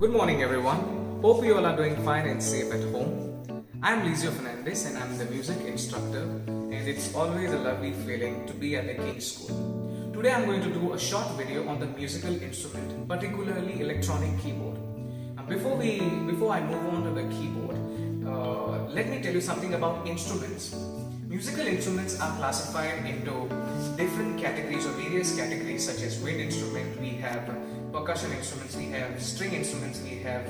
Good morning, everyone. Hope you all are doing fine and safe at home. I'm Lizio Fernandez and I'm the music instructor, and it's always a lovely feeling to be at the King's School. Today I'm going to do a short video on the musical instrument, particularly electronic keyboard. Before I move on to the keyboard, let me tell you something about instruments. Musical instruments are classified into different categories or various categories, such as wind instrument, we have percussion instruments, we have string instruments, we have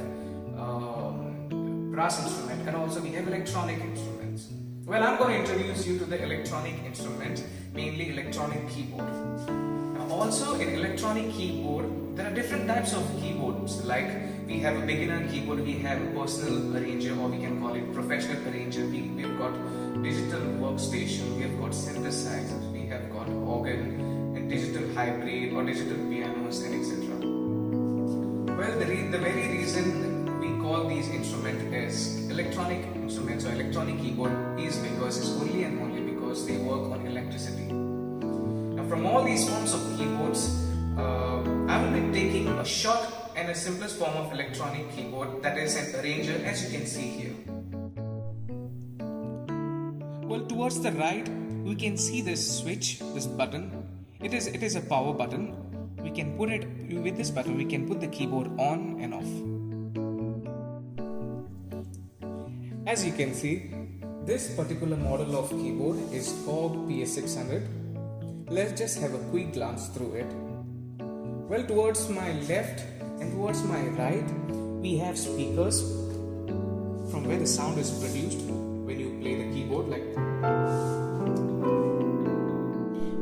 brass instrument, and also we have electronic instruments. Well, I'm going to introduce you to the electronic instrument, mainly electronic keyboard. Now, also in electronic keyboard, there are different types of keyboards. Like we have a beginner keyboard, we have a personal arranger, or we can call it professional arranger. We've got digital workstation, we have got synthesizers, we have got organ and digital hybrid or digital pianos, and etc. Well, the very reason we call these instruments as electronic instruments or electronic keyboard is because it's only and only because they work on electricity. Now, from all these forms of keyboards, I will be taking a short and a simplest form of electronic keyboard, that is an arranger, as you can see here. Well, towards the right, we can see this switch, this button. It is a power button. We can put it with this button. We can put the keyboard on and off. As you can see, this particular model of keyboard is Korg PS600. Let's just have a quick glance through it. Well, towards my left and towards my right, we have speakers from where the sound is produced when you play the keyboard, like.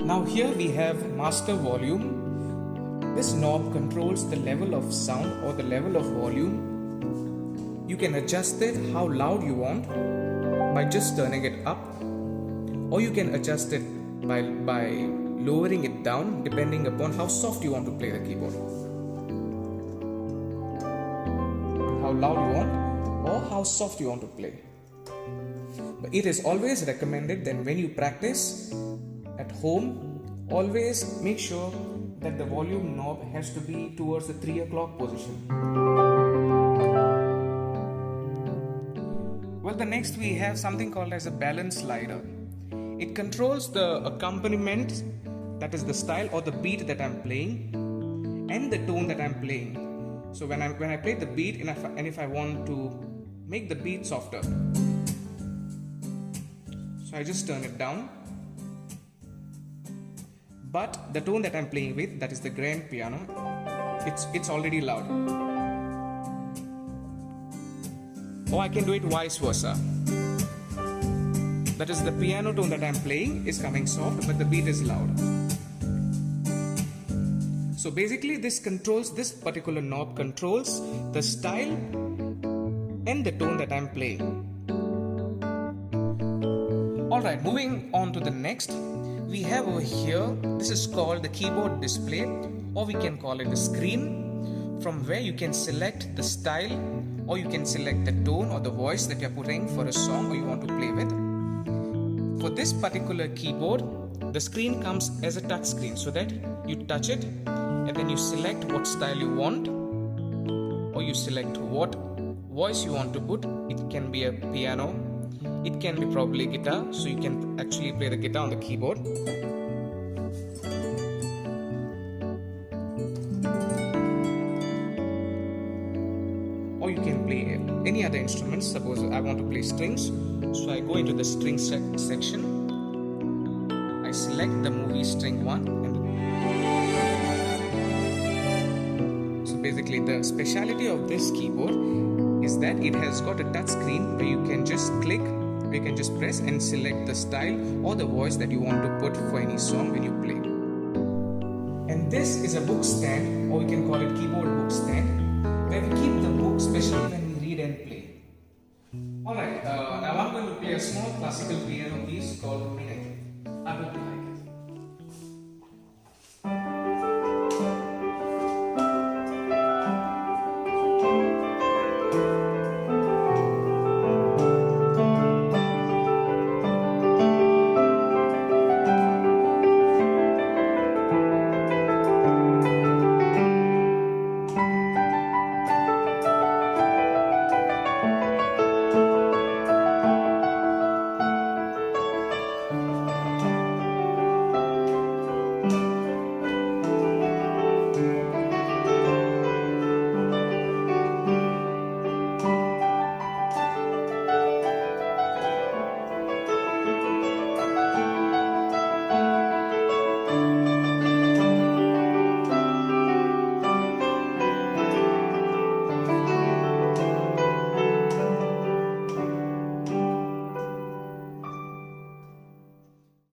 Now here we have master volume. This knob controls the level of sound or the level of volume. You can adjust it how loud you want by just turning it up, or you can adjust it by lowering it down depending upon how soft you want to play the keyboard. How loud you want or how soft you want to play. But it is always recommended that when you practice at home, always make sure that the volume knob has to be towards the 3 o'clock position. Well, the next we have something called as a balance slider. It controls the accompaniment, that is the style or the beat that I'm playing, and the tone that I'm playing. So when I play the beat and if I want to make the beat softer, so I just turn it down. But the tone that I'm playing with, that is the grand piano, it's already loud. Or I can do it vice versa. That is, the piano tone that I'm playing is coming soft, but the beat is loud. So basically this particular knob controls the style and the tone that I'm playing. Alright, moving on to the next. We have over here, this is called the keyboard display, or we can call it a screen, from where you can select the style, or you can select the tone or the voice that you're putting for a song or you want to play with. For this particular keyboard, the screen comes as a touch screen, so that you touch it and then you select what style you want, or you select what voice you want to put. It can be a piano, it can be probably guitar, so you can actually play the guitar on the keyboard. Or you can play any other instruments. Suppose I want to play strings, so I go into the string section. I select the movie string 1, and so basically the speciality of this keyboard is that it has got a touch screen where you can just click, you can just press and select the style or the voice that you want to put for any song when you play. And this is a book stand, or you can call it keyboard book stand, where we keep the book, especially when we read and play. Alright, now I'm going to play a small classical piano piece called Minute. I will